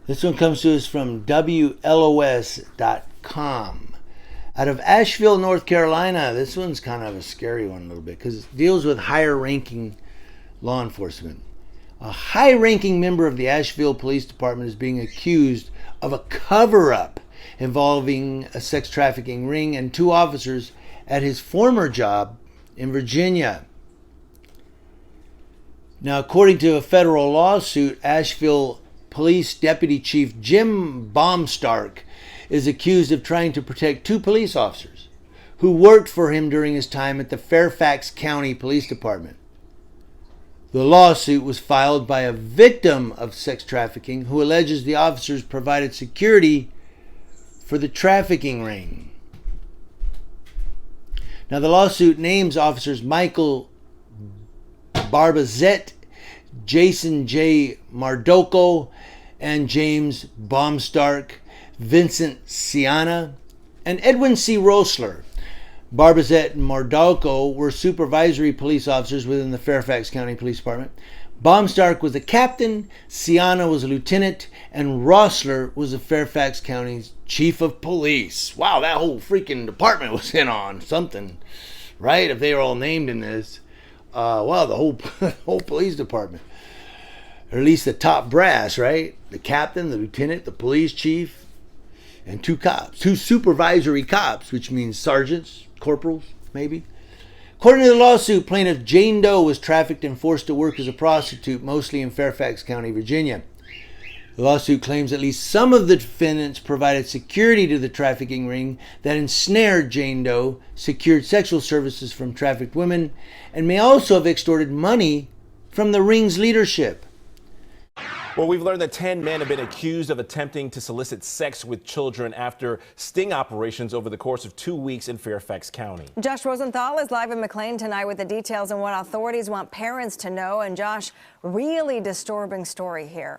This one comes to us from WLOS.com. Out of Asheville, North Carolina. This one's kind of a scary one a little bit because it deals with higher ranking law enforcement. A high ranking member of the Asheville Police Department is being accused of a cover up involving a sex trafficking ring and two officers at his former job in Virginia. Now, according to a federal lawsuit, Asheville Police Deputy Chief Jim Baumstark is accused of trying to protect two police officers who worked for him during his time at the Fairfax County Police Department. The lawsuit was filed by a victim of sex trafficking who alleges the officers provided security for the trafficking ring. Now, the lawsuit names officers Michael Barbazette, Jason J. Mardoco, and James Baumstark, Vincent Siana, and Edwin C. Rosler. Barbazette and Mardoco were supervisory police officers within the Fairfax County Police Department. Baumstark was a captain, Siana was a lieutenant, and Rosler was the Fairfax County's chief of police. Wow, that whole freaking department was in on something, right? If they were all named in this. Wow, the whole police department. Or at least the top brass, right? The captain, the lieutenant, the police chief, and two cops. Two supervisory cops, which means sergeants, corporals, maybe. According to the lawsuit, plaintiff Jane Doe was trafficked and forced to work as a prostitute, mostly in Fairfax County, Virginia. The lawsuit claims at least some of the defendants provided security to the trafficking ring that ensnared Jane Doe, secured sexual services from trafficked women, and may also have extorted money from the ring's leadership. Well, we've learned that 10 men have been accused of attempting to solicit sex with children after sting operations over the course of 2 weeks in Fairfax County. Josh Rosenthal is live in McLean tonight with the details on what authorities want parents to know. And Josh, really disturbing story here.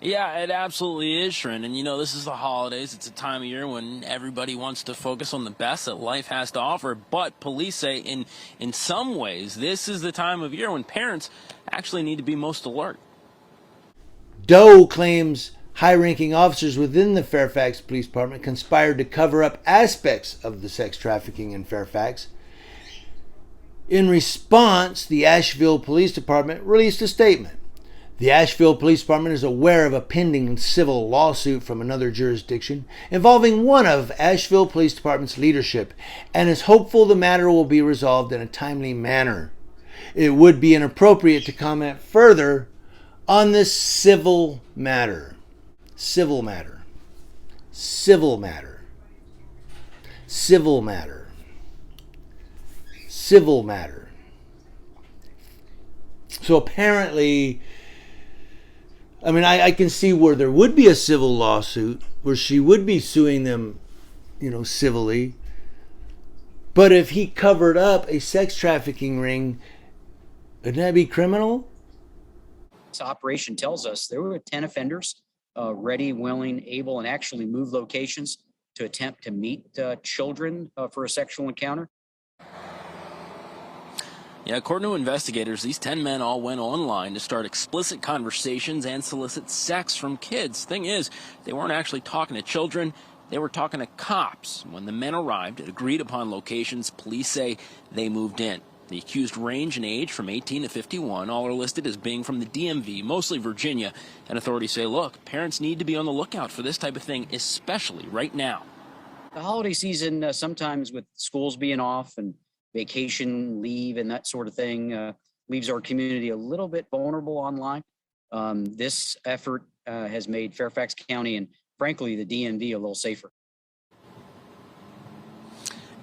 Yeah, it absolutely is, Sharon. And, you know, this is the holidays. It's a time of year when everybody wants to focus on the best that life has to offer. But police say in some ways, this is the time of year when parents actually need to be most alert. Doe claims high-ranking officers within the Fairfax Police Department conspired to cover up aspects of the sex trafficking in Fairfax. In response, the Asheville Police Department released a statement. The Asheville Police Department is aware of a pending civil lawsuit from another jurisdiction involving one of Asheville Police Department's leadership and is hopeful the matter will be resolved in a timely manner. It would be inappropriate to comment further on this civil matter. Civil matter. Civil matter. Civil matter. Civil matter. So apparently, I mean, I can see where there would be a civil lawsuit where she would be suing them, you know, civilly. But if he covered up a sex trafficking ring, wouldn't that be criminal? This operation tells us there were 10 offenders, ready, willing, able, and actually moved locations to attempt to meet children for a sexual encounter. Yeah, according to investigators, these 10 men all went online to start explicit conversations and solicit sex from kids. Thing is, they weren't actually talking to children. They were talking to cops. When the men arrived at agreed upon locations, police say they moved in. The accused range in age from 18 to 51. All are listed as being from the DMV, mostly Virginia. And authorities say, look, parents need to be on the lookout for this type of thing, especially right now. The holiday season, sometimes with schools being off and vacation leave and that sort of thing, leaves our community a little bit vulnerable online. This effort has made Fairfax County and frankly the DMV a little safer.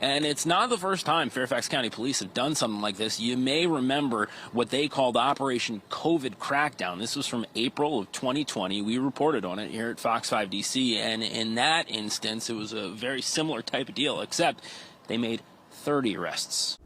And it's not the first time Fairfax County Police have done something like this. You may remember what they called Operation COVID Crackdown. This was from April of 2020. We reported on it here at Fox 5 DC. And in that instance, it was a very similar type of deal, except they made 30 arrests.